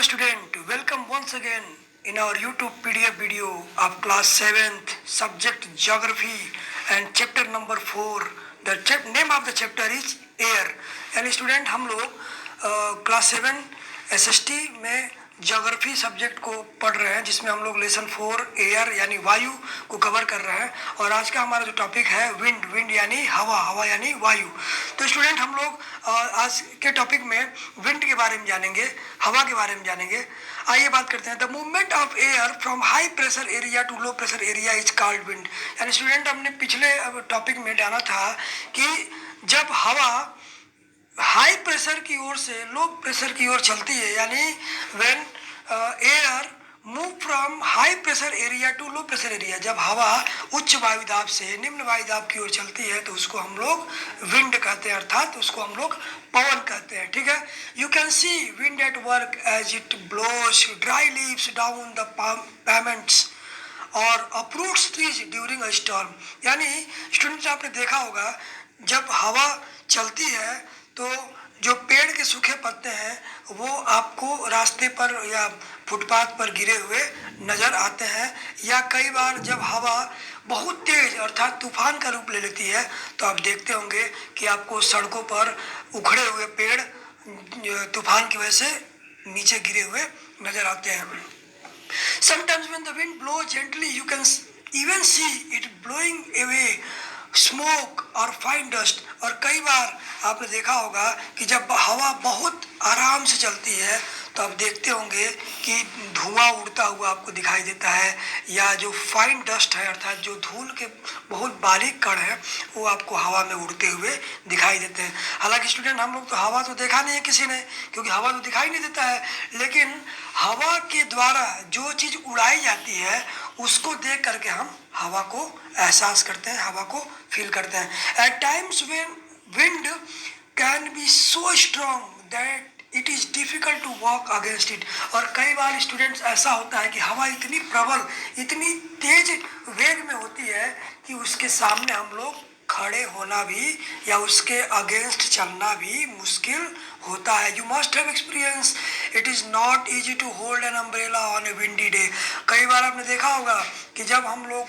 student, welcome once again in our YouTube PDF video of class 7th subject geography and chapter number 4. The name of the chapter is air. यानी student हम लोग class 7 SST में geography subject को पढ़ रहे हैं, जिसमें हम लोग लेसन 4 एयर यानी वायु को कवर कर रहे हैं। और आज का हमारा जो टॉपिक है विंड यानी हवा यानी वायु। तो स्टूडेंट हम लोग आज के टॉपिक में विंड के बारे में जानेंगे, हवा के बारे में जानेंगे। आइए बात करते हैं। The movement of air from high pressure area to low pressure area is called wind. यानी स्टूडेंट हमने पिछले टॉपिक में जाना था कि जब हवा हाई प्रेशर की ओर से लो प्रेशर की ओर चलती है, यानी when air move from high pressure area to low pressure area, जब हवा उच्च वायुदाब से निम्न वायुदाब की ओर चलती है तो उसको हम लोग विंड कहते हैं, अर्थात उसको हम लोग पवन कहते हैं। ठीक है। You can see wind at work as it blows dry leaves down the pavements और uproots trees during a storm. यानी स्टूडेंट्स आपने देखा होगा जब हवा चलती है तो जो पेड़ के सूखे पत्ते हैं वो आपको रास्ते पर या फुटपाथ पर गिरे हुए नज़र आते हैं, या कई बार जब हवा बहुत तेज अर्थात तूफान का रूप ले लेती है तो आप देखते होंगे कि आपको सड़कों पर उखड़े हुए पेड़ तूफान की वजह से नीचे गिरे हुए नज़र आते हैं। Sometimes when the wind blows gently you can even see it blowing away smoke और फाइन डस्ट। और कई बार आपने देखा होगा कि जब हवा बहुत आराम से चलती है तो आप देखते होंगे कि धुआं उड़ता हुआ आपको दिखाई देता है, या जो फाइन डस्ट है अर्थात जो धूल के बहुत बारीक कण हैं वो आपको हवा में उड़ते हुए दिखाई देते हैं। हालांकि स्टूडेंट हम लोग तो हवा तो देखा नहीं है किसी ने, क्योंकि हवा तो दिखाई नहीं देता है, लेकिन हवा के द्वारा जो चीज़ उड़ाई जाती है उसको देख करके हम हवा को एहसास करते हैं, हवा को फील करते हैं। At times when wind can be so strong that it is difficult to walk against it. और कई बार स्टूडेंट्स ऐसा होता है कि हवा इतनी प्रबल इतनी तेज वेग में होती है कि उसके सामने हम लोग खड़े होना भी या उसके अगेंस्ट चलना भी मुश्किल होता है। You must have experience it is not easy to hold an umbrella on a windy day. कई बार आपने देखा होगा कि जब हम लोग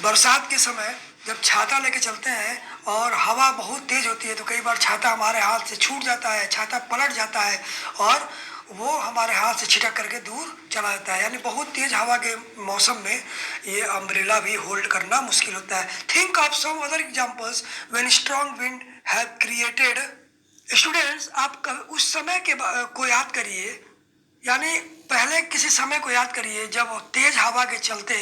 बरसात के समय जब छाता लेके चलते हैं और हवा बहुत तेज़ होती है तो कई बार छाता हमारे हाथ से छूट जाता है, छाता पलट जाता है और वो हमारे हाथ से छिटक करके दूर चला जाता है। यानी बहुत तेज़ हवा के मौसम में ये अम्ब्रेला भी होल्ड करना मुश्किल होता है। Think of some other examples when strong wind have created. Students आप उस समय के को याद करिए, यानी पहले किसी समय को याद करिए जब तेज हवा के चलते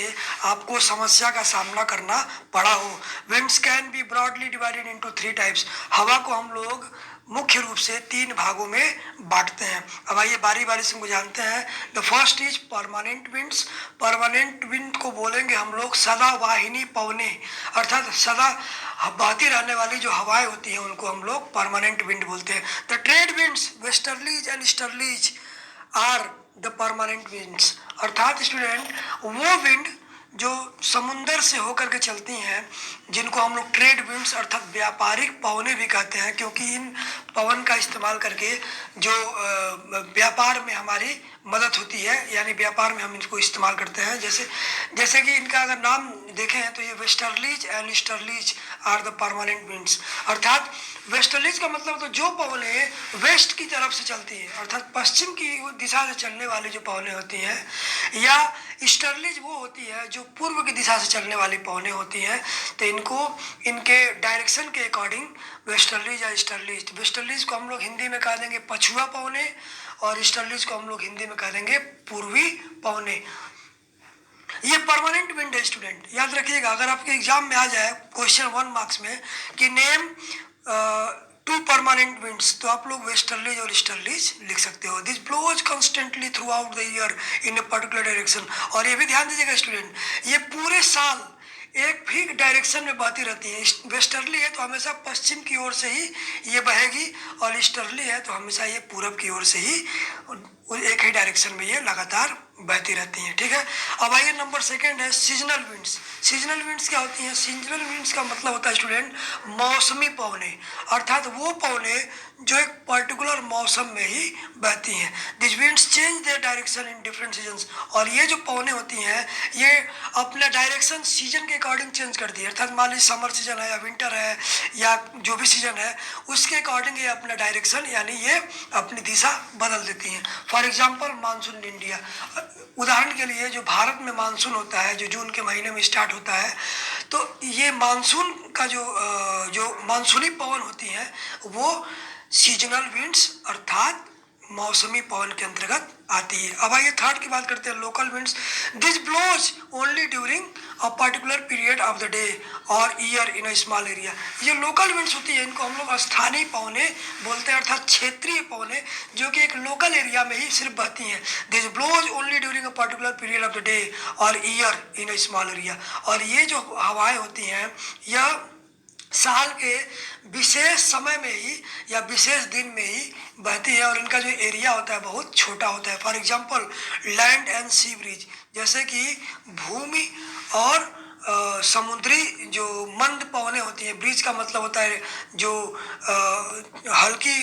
आपको समस्या का सामना करना पड़ा हो। Winds can be broadly divided into 3 types. हवा को हम लोग मुख्य रूप से 3 भागों में बांटते हैं। अब आइए बारी बारी से जानते हैं। The first is permanent winds. Permanent wind को बोलेंगे हम लोग सदावाहिनी पवने, अर्थात सदा बहती रहने वाली जो हवाएं होती हैं उनको हम लोग परमानेंट विंड बोलते हैं। The trade winds westerlies and easterlies are the permanent winds. अर्थात स्टूडेंट वो विंड जो समुंदर से होकर के चलती हैं जिनको हम लोग ट्रेड विंड्स अर्थात व्यापारिक पवने भी कहते हैं, क्योंकि इन पवन का इस्तेमाल करके जो व्यापार में हमारी मदद होती है, यानी व्यापार में हम इनको इस्तेमाल करते हैं। जैसे कि इनका अगर नाम देखें तो ये westerlies and easterlies are the permanent winds. अर्थात वेस्टर्लीज का मतलब तो जो पवनें वेस्ट की तरफ से चलती है अर्थात पश्चिम की दिशा से चलने वाली जो पवनें होती हैं, या ईस्टर्लीज वो होती है जो पूर्व की दिशा से चलने वाली पवनें होती हैं। तो इनको इनके डायरेक्शन के अकॉर्डिंग वेस्टर्लीज या ईस्टर्लीज। वेस्टर्लीज को हम लोग हिंदी में कह देंगे पछुआ पवने और ईस्टर्लीज को हम लोग हिंदी में कह देंगे पूर्वी पवने। ये परमानेंट विंड है स्टूडेंट, याद रखिएगा। अगर आपके एग्जाम में आ जाए क्वेश्चन 1 मार्क्स में कि नेम 2 परमानेंट विंड्स, तो आप लोग वेस्टर्लीज और ईस्टर्लीज लिख सकते हो। This blows constantly throughout the year in a particular direction. और ये भी ध्यान दीजिएगा स्टूडेंट, ये पूरे साल एक भी डायरेक्शन में बहती रहती है। वेस्टर्ली है तो हमेशा पश्चिम की ओर से ही ये बहेगी, और ईस्टर्ली है तो हमेशा ये पूरब की ओर से ही एक ही डायरेक्शन में ये लगातार बहती रहती हैं, ठीक है। अब आइए नंबर सेकंड है सीजनल विंड्स। सीजनल विंड्स क्या होती हैं? सीजनल विंड्स का मतलब होता है स्टूडेंट मौसमी पवनें, अर्थात वो पवनें जो एक पर्टिकुलर मौसम में ही बहती हैं। This winds change their direction in different seasons, और ये जो पवनें होती हैं ये अपना डायरेक्शन सीजन के अकॉर्डिंग चेंज करती है, अर्थात मान लीजिए समर सीजन है या विंटर है या जो भी सीजन है उसके अकॉर्डिंग ये अपना डायरेक्शन यानी ये अपनी दिशा बदल देती हैं। For example monsoon in India, उदाहरण के लिए जो भारत में मानसून होता है जो जून के महीने में स्टार्ट होता है, तो ये मानसून का जो मानसूनी पवन होती हैं वो सीजनल विंड्स अर्थात मौसमी पवन के अंतर्गत आती है। अब आइए थर्ड की बात करते हैं local winds. This blows only during a particular period of the day और year in a small area. ये लोकल विंड्स होती है इनको हम लोग स्थानीय पवनें बोलते हैं, अर्थात क्षेत्रीय पवनें जो कि एक लोकल एरिया में ही सिर्फ बहती हैं। This blows only during a particular period of the day और year in a small area. और ये जो हवाएं होती हैं यह साल के विशेष समय में ही या विशेष दिन में ही बहती है और इनका जो एरिया होता है बहुत छोटा होता है। For example land and sea breeze, जैसे कि भूमि और समुद्री जो मंद पवनें होती हैं, ब्रिज का मतलब होता है जो हल्की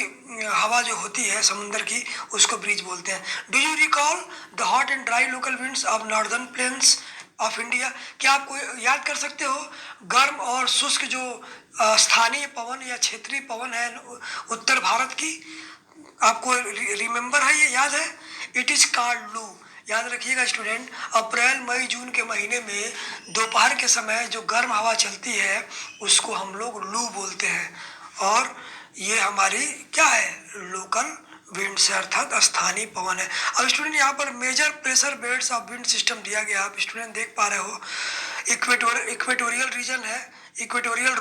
हवा जो होती है समुद्र की उसको ब्रिज बोलते हैं। Do you recall the hot and dry local winds of northern plains of India? क्या आपको याद कर सकते हो गर्म और शुष्क जो स्थानीय पवन या क्षेत्रीय पवन है उत्तर भारत की? आपको रिमेम्बर है, ये याद है? इट इज कॉल्ड लू। याद रखिएगा स्टूडेंट, अप्रैल मई जून के महीने में दोपहर के समय जो गर्म हवा चलती है उसको हम लोग लू बोलते हैं, और ये हमारी क्या है लोकल विंड से अर्थात स्थानीय पवन है। अब स्टूडेंट यहाँ पर major pressure belts of wind system दिया गया, आप स्टूडेंट देख पा रहे हो। इक्वेटोरियल रीजन है, equatorial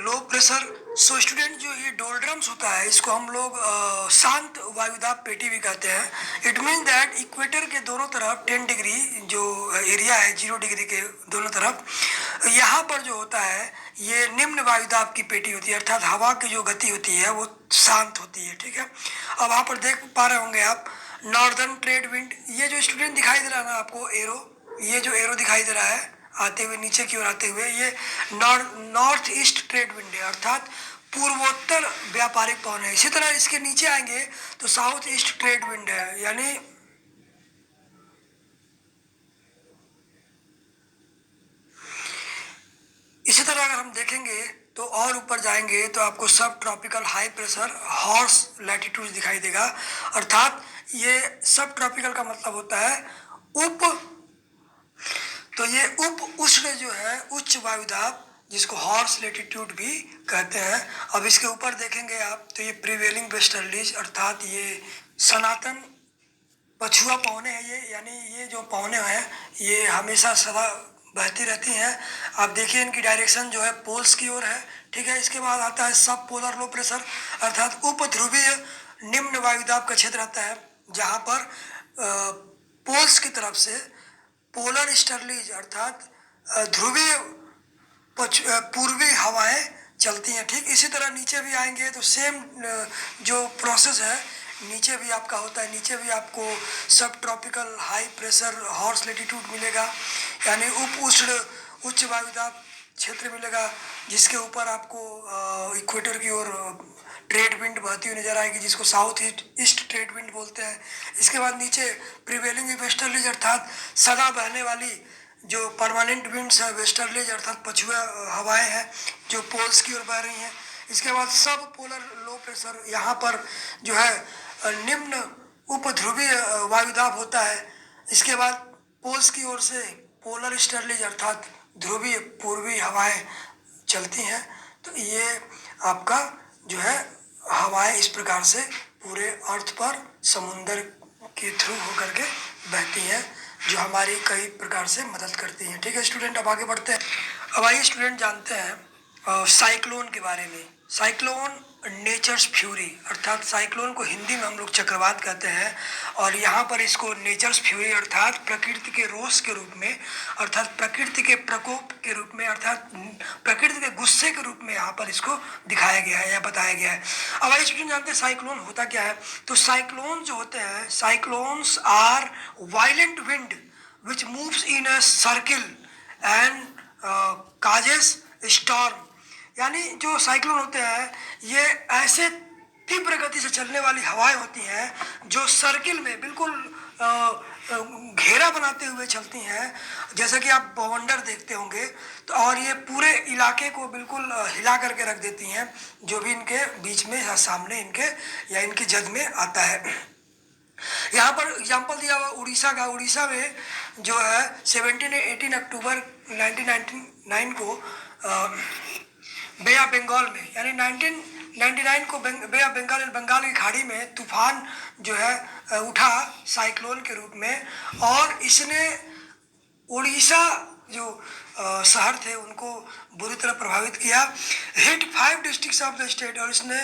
low pressure. So student जो ये डोलड्रम्स होता है इसको हम लोग शांत वायुदाब पेटी भी कहते हैं। इट मीन दैट इक्वेटर के दोनों तरफ 10 डिग्री जो एरिया है 0 डिग्री के दोनों तरफ, यहाँ पर जो होता है ये निम्न वायुदाब की पेटी होती है, अर्थात हवा की जो गति होती है वो शांत होती है, ठीक है। अब वहाँ पर देख पा रहे होंगे आप नॉर्दर्न ट्रेड विंड, ये जो स्टूडेंट दिखाई दे रहा है ना आपको एरो, ये जो एरो दिखाई दे रहा है आते हुए नीचे की ओर आते हुए, ये नॉर्थ ईस्ट ट्रेड विंड है, अर्थात पूर्वोत्तर व्यापारिक पवन है। इसी तरह इसके नीचे आएंगे तो साउथ ईस्ट ट्रेड विंड है, यानी इसी तरह अगर हम देखेंगे तो और ऊपर जाएंगे तो आपको सब tropical high pressure horse latitude दिखाई देगा, अर्थात ये सब ट्रॉपिकल का मतलब होता है उप, तो ये उप उष्ण जो है उच्च वायुदाब जिसको हॉर्स लैटिट्यूड भी कहते हैं। अब इसके ऊपर देखेंगे आप तो ये प्रिवेलिंग वेस्टर्लीज अर्थात ये सनातन पछुआ पवने हैं ये, यानी ये जो पवने हैं ये हमेशा सदा बहती रहती हैं। आप देखिए इनकी डायरेक्शन जो है पोल्स की ओर है, ठीक है। इसके बाद आता है सब पोलर लो प्रेशर अर्थात उप ध्रुवीय निम्न वायुदाब का क्षेत्र आता है जहाँ पर पोल्स की तरफ से पोलर स्टर्लीज अर्थात ध्रुवीय पूर्वी हवाएं चलती हैं, ठीक। इसी तरह नीचे भी आएंगे तो सेम जो प्रोसेस है नीचे भी आपका होता है, नीचे भी आपको सब tropical high pressure horse latitude मिलेगा, यानी उप उष्ण उच्च वायुदाब क्षेत्र मिलेगा जिसके ऊपर आपको इक्वेटर की ओर ट्रेड विंड बहती हुई नजर आएगी जिसको साउथ ईस्ट ट्रेड विंड बोलते हैं। इसके बाद नीचे प्रिवेलिंग वेस्टर्लीज अर्थात सदा बहने वाली जो परमानेंट विंड्स है, वेस्टर्लीज अर्थात पछुआ हवाएं हैं जो पोल्स की ओर बह रही हैं। इसके बाद सब पोलर लो प्रेशर, यहाँ पर जो है निम्न उपध्रुवीय वायुदाब होता है। इसके बाद पोल्स की ओर से पोलर स्टर्लीज अर्थात ध्रुवीय पूर्वी हवाएं चलती हैं। तो ये आपका जो है हवाएं इस प्रकार से पूरे अर्थ पर समुंदर के थ्रू होकर के बहती हैं जो हमारी कई प्रकार से मदद करती हैं, ठीक है स्टूडेंट। अब आगे बढ़ते हैं। अब आइए स्टूडेंट जानते हैं साइक्लोन के बारे में। साइक्लोन नेचर्स फ्यूरी, अर्थात साइक्लोन को हिंदी में हम लोग चक्रवात कहते हैं, और यहाँ पर इसको नेचर्स फ्यूरी अर्थात प्रकृति के रोष के रूप में, अर्थात प्रकृति के प्रकोप के रूप में, अर्थात प्रकृति के गुस्से के रूप में यहाँ पर इसको दिखाया गया है या बताया गया है। अब आइए स्टूडेंट जानते हैं साइक्लोन होता क्या है। तो साइक्लोन जो होते हैं, cyclones are violent wind which moves in a circle and causes storm. यानी जो साइक्लोन होते हैं ये ऐसे तीव्र गति से चलने वाली हवाएं होती हैं जो सर्किल में बिल्कुल घेरा बनाते हुए चलती हैं, जैसा कि आप बवंडर देखते होंगे। तो और ये पूरे इलाके को बिल्कुल हिला करके रख देती हैं, जो भी इनके बीच में या सामने इनके या इनकी जद में आता है। यहाँ पर एग्जाम्पल दिया हुआ उड़ीसा का। उड़ीसा में जो है 18 अक्टूबर 1999 को बे ऑफ बंगाल में, यानी 1999 को बे ऑफ बंगाल बंगाल की खाड़ी में तूफान जो है उठा साइक्लोन के रूप में, और इसने उड़ीसा जो शहर थे उनको बुरी तरह प्रभावित किया। Hit 5 districts of the state, और इसने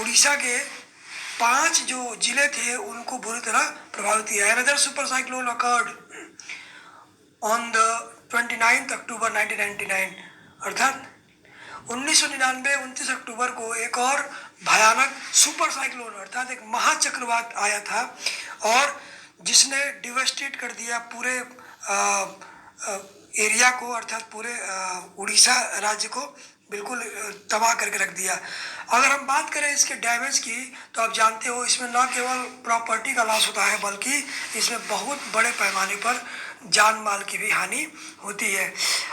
उड़ीसा के 5 जो जिले थे उनको बुरी तरह प्रभावित किया। Another super cyclone occurred on the 29 अक्टूबर 1999, अर्थात 1999 29 अक्टूबर को एक और भयानक सुपर साइक्लोन अर्थात एक महाचक्रवात आया था, और जिसने डिवेस्टेट कर दिया पूरे एरिया को, अर्थात पूरे उड़ीसा राज्य को बिल्कुल तबाह करके रख दिया। अगर हम बात करें इसके डैमेज की, तो आप जानते हो इसमें न केवल प्रॉपर्टी का लॉस होता है बल्कि इसमें बहुत बड़े पैमाने पर जान माल की भी हानि होती है।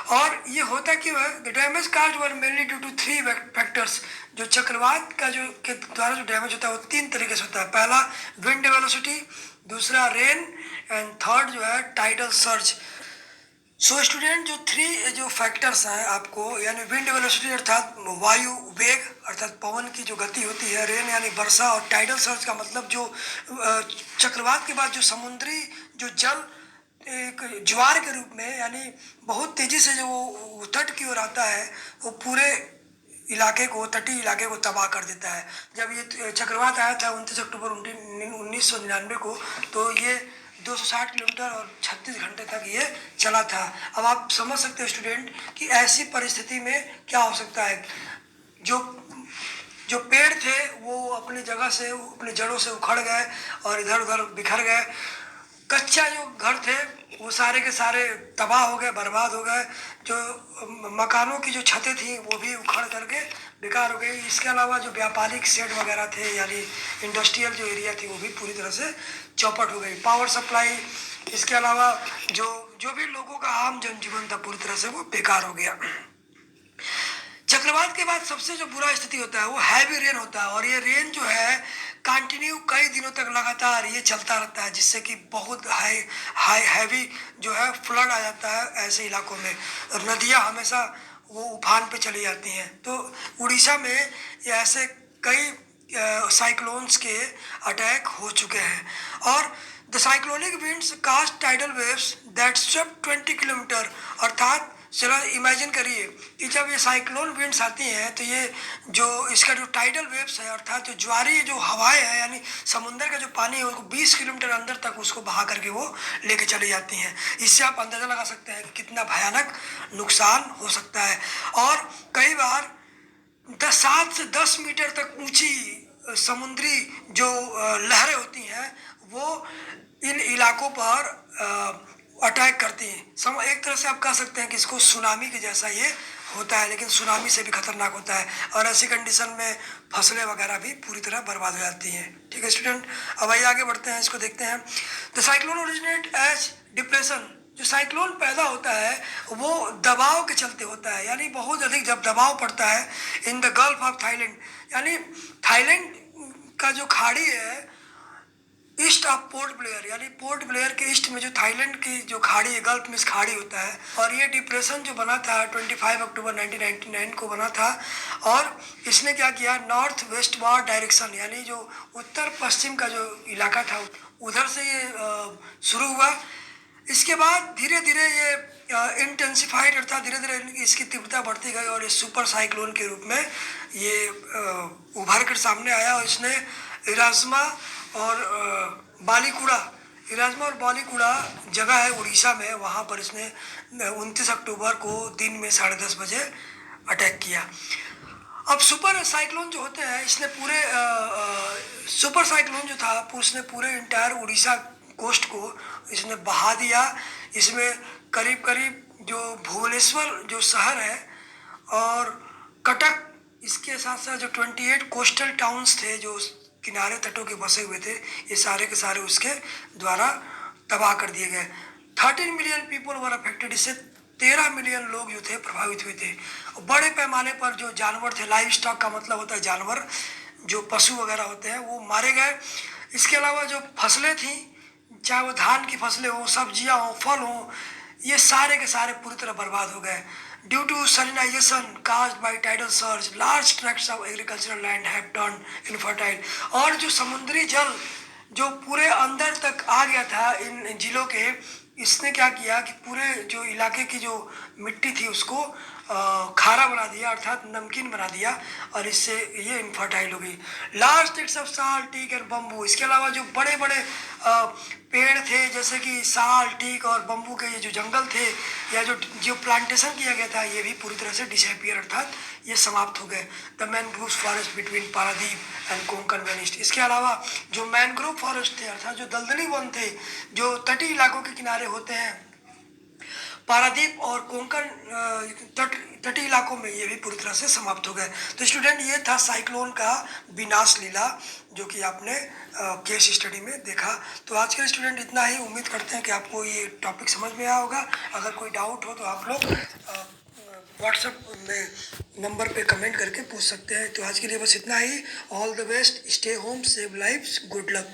और ये होता क्यों है? The damage caused were mainly due to 3 factors. जो चक्रवात का जो के द्वारा जो डैमेज होता है वो 3 तरीके से होता है। पहला विंड वेलोसिटी, दूसरा रेन, एंड थर्ड जो है टाइडल सर्ज। सो स्टूडेंट जो 3 जो फैक्टर्स हैं आपको, यानी विंड वेलोसिटी अर्थात वायु वेग अर्थात पवन की जो गति होती है, रेन यानी वर्षा, और टाइडल सर्ज का मतलब जो चक्रवात के बाद जो समुद्री जो जल एक ज्वार के रूप में यानी बहुत तेजी से जो वो तट की ओर आता है, वो पूरे इलाके को, तटीय इलाके को तबाह कर देता है। जब ये चक्रवात आया था 29 अक्टूबर 1999 को, तो ये 260 किलोमीटर और 36 घंटे तक ये चला था। अब आप समझ सकते हैं स्टूडेंट कि ऐसी परिस्थिति में क्या हो सकता है। जो पेड़ थे वो अपनी जगह से, अपनी जड़ों से उखड़ गए और इधर उधर बिखर गए। कच्चा जो घर थे वो सारे के सारे तबाह हो गए, बर्बाद हो गए। जो मकानों की जो छतें थी वो भी उखड़ करके बेकार हो गई। इसके अलावा जो व्यापारिक शेड वगैरह थे यानी इंडस्ट्रियल जो एरिया थी वो भी पूरी तरह से चौपट हो गई। पावर सप्लाई, इसके अलावा जो भी लोगों का आम जनजीवन था पूरी तरह से वो बेकार हो गया। चक्रवात के बाद सबसे जो बुरा स्थिति होता है वो हैवी रेन होता है, और ये रेन जो है कंटिन्यू कई दिनों तक लगातार ये चलता रहता है, जिससे कि बहुत हैवी जो है फ्लड आ जाता है ऐसे इलाकों में। नदियाँ हमेशा वो उफान पे चली जाती हैं। तो उड़ीसा में ये ऐसे कई साइक्लोन्स के अटैक हो चुके हैं। और the cyclonic winds cast tidal waves that swept 20 kilometre, अर्थात चलो इमेजिन करिए कि जब ये साइक्लोन विंड्स आती हैं तो ये जो इसका जो टाइडल वेव्स है अर्थात जो ज्वारीय जो हवाएं हैं यानी समुंदर का जो पानी है उसको 20 किलोमीटर अंदर तक उसको बहा करके वो लेके चली जाती हैं। इससे आप अंदाज़ा लगा सकते हैं कि कितना भयानक नुकसान हो सकता है। और कई बार 7 से 10 मीटर तक ऊंची समुद्री जो लहरें होती हैं वो इन इलाकों पर अटैक करती हैं। एक तरह से आप कह सकते हैं कि इसको सुनामी के जैसा ये होता है, लेकिन सुनामी से भी खतरनाक होता है। और ऐसी कंडीशन में फसलें वगैरह भी पूरी तरह बर्बाद हो जाती हैं। ठीक है स्टूडेंट, अब आइए आगे बढ़ते हैं, इसको देखते हैं। The cyclone originate as depression. जो साइक्लोन पैदा होता है वो दबाव के चलते होता है, यानी बहुत अधिक जब दबाव पड़ता है in the gulf of Thailand, यानी थाईलैंड का जो खाड़ी है ईस्ट ऑफ पोर्ट ब्लेयर, यानी पोर्ट ब्लेयर के ईस्ट में जो थाईलैंड की जो खाड़ी है, गल्फ में खाड़ी होता है। और ये डिप्रेशन जो बना था 25 अक्टूबर 1999 को बना था, और इसने क्या किया, नॉर्थ वेस्ट वार्ड डायरेक्शन यानी जो उत्तर पश्चिम का जो इलाका था उधर से ये शुरू हुआ। इसके बाद धीरे धीरे ये इंटेंसिफाइड अर्थात धीरे धीरे इसकी तीव्रता बढ़ती गई और ये सुपर साइक्लोन के रूप में ये उभर कर सामने आया और इसने इराज्मा और बालीकुड़ा जगह है उड़ीसा में, वहाँ पर इसने 29 अक्टूबर को दिन में 10:30 बजे अटैक किया। अब सुपर साइक्लोन जो होते हैं इसने पूरे सुपर साइक्लोन जो था उसने पूरे इंटायर उड़ीसा कोस्ट को इसने बहा दिया। इसमें करीब करीब जो भुवनेश्वर जो शहर है और कटक, इसके साथ साथ जो 28 कोस्टल टाउन्स थे जो किनारे तटों के बसे हुए थे, ये सारे के सारे उसके द्वारा तबाह कर दिए गए। 13 मिलियन पीपल वर अफेक्टेड, इससे 13 मिलियन लोग जो थे प्रभावित हुए थे। बड़े पैमाने पर जो जानवर थे, लाइव स्टॉक का मतलब होता है जानवर, जो पशु वगैरह होते हैं वो मारे गए। इसके अलावा जो फसलें थी, चाहे वो धान की फसलें हो, सब्जियां हो, फल हो, ये सारे के सारे पूरी तरह बर्बाद हो गए। Due to salinisation caused by tidal surge, large tracts of agricultural land have turned infertile. और जो समुद्री जल जो पूरे अंदर तक आ गया था इन जिलों के, इसने क्या किया कि पूरे जो इलाके की जो मिट्टी थी उसको खारा बना दिया अर्थात नमकीन बना दिया और इससे ये इनफर्टाइल हो गई। लार्ज टेक्स ऑफ साल, टीक एंड बम्बू, इसके अलावा जो बड़े बड़े पेड़ थे जैसे कि साल, टीक और बम्बू के ये जो जंगल थे या जो प्लांटेशन किया गया था, ये भी पूरी तरह से डिसअपियर अर्थात ये समाप्त हो गए। The mangrove forest between Paradip and Konkan vanished. इसके अलावा जो मैनग्रोव फॉरेस्ट थे अर्थात जो दलदली वन थे जो तटीय इलाकों के किनारे होते हैं, पारादीप और कोंकण तटीय इलाकों में, ये भी पूरी तरह से समाप्त हो गए। तो स्टूडेंट, ये था साइक्लोन का विनाश लीला जो कि आपने केस स्टडी में देखा। तो आज के स्टूडेंट इतना ही, उम्मीद करते हैं कि आपको ये टॉपिक समझ में आया होगा। अगर कोई डाउट हो तो आप लोग व्हाट्सएप में नंबर पे कमेंट करके पूछ सकते हैं। तो आज के लिए बस इतना ही। All the best, stay home, save lives, good luck.